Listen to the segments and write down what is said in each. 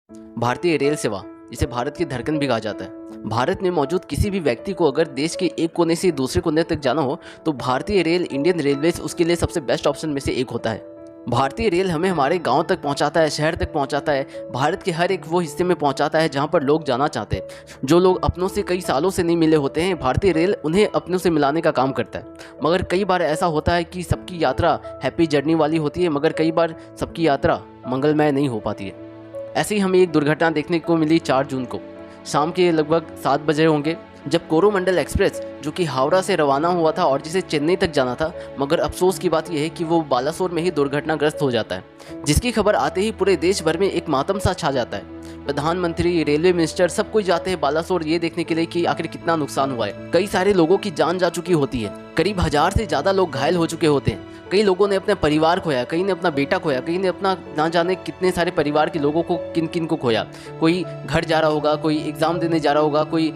भारतीय रेल सेवा, जिसे भारत की धड़कन भी कहा जाता है। भारत में मौजूद किसी भी व्यक्ति को अगर देश के एक कोने से दूसरे कोने तक जाना हो तो भारतीय रेल, इंडियन रेलवेज उसके लिए सबसे बेस्ट ऑप्शन में से एक होता है। भारतीय रेल हमें हमारे गांव तक पहुंचाता है, शहर तक पहुंचाता है, भारत के हर एक वो हिस्से में पहुंचाता है जहां पर लोग जाना चाहते हैं। जो लोग अपनों से कई सालों से नहीं मिले होते हैं, भारतीय रेल उन्हें अपनों से मिलाने का काम करता है। मगर कई बार ऐसा होता है कि सबकी यात्रा हैप्पी जर्नी वाली होती है, मगर कई बार सबकी यात्रा मंगलमय नहीं हो पाती है। ऐसे ही हमें एक दुर्घटना देखने को मिली 4 जून को। शाम के लगभग 7 बजे होंगे जब कोरोमंडल एक्सप्रेस, जो कि हावड़ा से रवाना हुआ था और जिसे चेन्नई तक जाना था, मगर अफसोस की बात यह है कि वो बालासोर में ही दुर्घटनाग्रस्त हो जाता है, जिसकी खबर आते ही पूरे देश भर में एक मातम सा छा जाता है। प्रधानमंत्री, रेलवे मिनिस्टर सब कोई जाते हैं बालासोर ये देखने के लिए कि आखिर कितना नुकसान हुआ है। कई सारे लोगों की जान जा चुकी होती है, करीब 1000 से ज़्यादा लोग घायल हो चुके होते हैं। कई लोगों ने अपने परिवार खोया, कई ने अपना बेटा खोया, कई ने अपना ना जाने कितने सारे परिवार के लोगों को किन किन को खोया। कोई घर जा रहा होगा, कोई एग्ज़ाम देने जा रहा होगा, कोई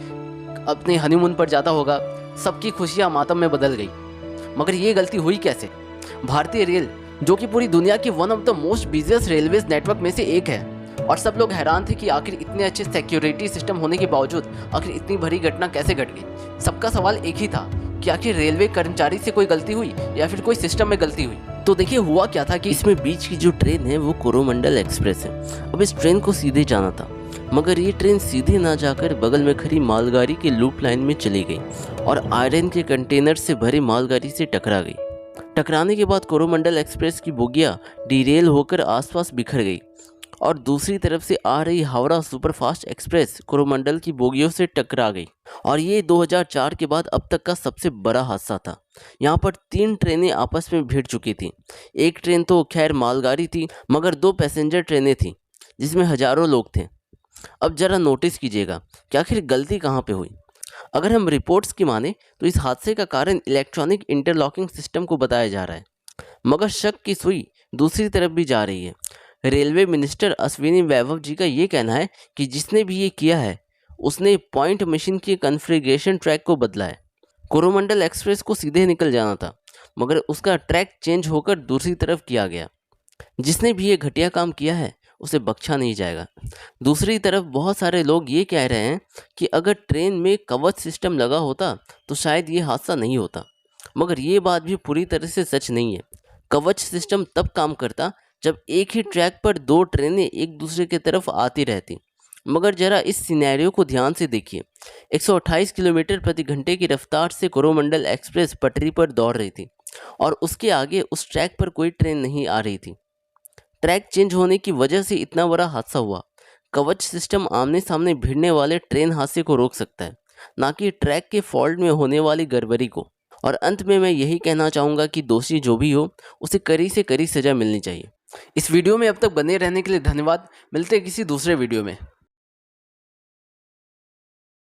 अपने हनीमून पर जाता होगा। सबकी खुशियाँ मातम में बदल गई। मगर ये गलती हुई कैसे? भारतीय रेल, जो कि पूरी दुनिया की one of the most busiest railways network में से एक है, और सब लोग हैरान थे कि आखिर इतने अच्छे सिक्योरिटी सिस्टम होने के बावजूद आखिर इतनी बड़ी घटना कैसे घट गई। सबका सवाल एक ही था कि आखिर रेलवे कर्मचारी से कोई गलती हुई या फिर कोई सिस्टम में गलती हुई। तो देखिए हुआ क्या था कि इसमें बीच की जो ट्रेन है वो कोरोमंडल एक्सप्रेस है। अब इस ट्रेन को सीधे जाना था, मगर ये ट्रेन सीधे ना जाकर बगल में खड़ी मालगाड़ी के लूप लाइन में चली गई और आयरन के कंटेनर से भरी मालगाड़ी से टकरा गई। टकराने के बाद कोरोमंडल एक्सप्रेस की बोगियां डिरेल होकर आसपास बिखर गई और दूसरी तरफ से आ रही हावड़ा सुपरफास्ट एक्सप्रेस कोरोमंडल की बोगियों से टकरा गई। और ये 2004 के बाद अब तक का सबसे बड़ा हादसा था। यहाँ पर 3 ट्रेनें आपस में भिड़ चुकी थी। एक ट्रेन तो खैर मालगाड़ी थी, मगर 2 पैसेंजर ट्रेनें थीं जिसमें हजारों लोग थे। अब जरा नोटिस कीजिएगा कि आखिर गलती कहाँ पे हुई। अगर हम रिपोर्ट्स की माने तो इस हादसे का कारण इलेक्ट्रॉनिक इंटरलॉकिंग सिस्टम को बताया जा रहा है, मगर शक की सुई दूसरी तरफ भी जा रही है। रेलवे मिनिस्टर अश्विनी वैभव जी का ये कहना है कि जिसने भी ये किया है उसने पॉइंट मशीन के कॉन्फ़िगरेशन ट्रैक को बदला है। कोरोमंडल एक्सप्रेस को सीधे निकल जाना था, मगर उसका ट्रैक चेंज होकर दूसरी तरफ किया गया। जिसने भी ये घटिया काम किया है उसे बख्शा नहीं जाएगा। दूसरी तरफ बहुत सारे लोग ये कह रहे हैं कि अगर ट्रेन में कवच सिस्टम लगा होता तो शायद ये हादसा नहीं होता, मगर ये बात भी पूरी तरह से सच नहीं है। कवच सिस्टम तब काम करता जब एक ही ट्रैक पर 2 ट्रेनें एक दूसरे की तरफ आती रहती। मगर जरा इस सिनेरियो को ध्यान से देखिए। 128 किलोमीटर प्रति घंटे की रफ्तार से कोरोमंडल एक्सप्रेस पटरी पर दौड़ रही थी और उसके आगे उस ट्रैक पर कोई ट्रेन नहीं आ रही थी। ट्रैक चेंज होने की वजह से इतना बड़ा हादसा हुआ। कवच सिस्टम आमने सामने भिड़ने वाले ट्रेन हादसे को रोक सकता है, ना कि ट्रैक के फॉल्ट में होने वाली गड़बड़ी को। और अंत में मैं यही कहना चाहूँगा कि दोषी जो भी हो उसे कड़ी से कड़ी सज़ा मिलनी चाहिए। इस वीडियो में अब तक बने रहने के लिए धन्यवाद। मिलते हैं किसी दूसरे वीडियो में।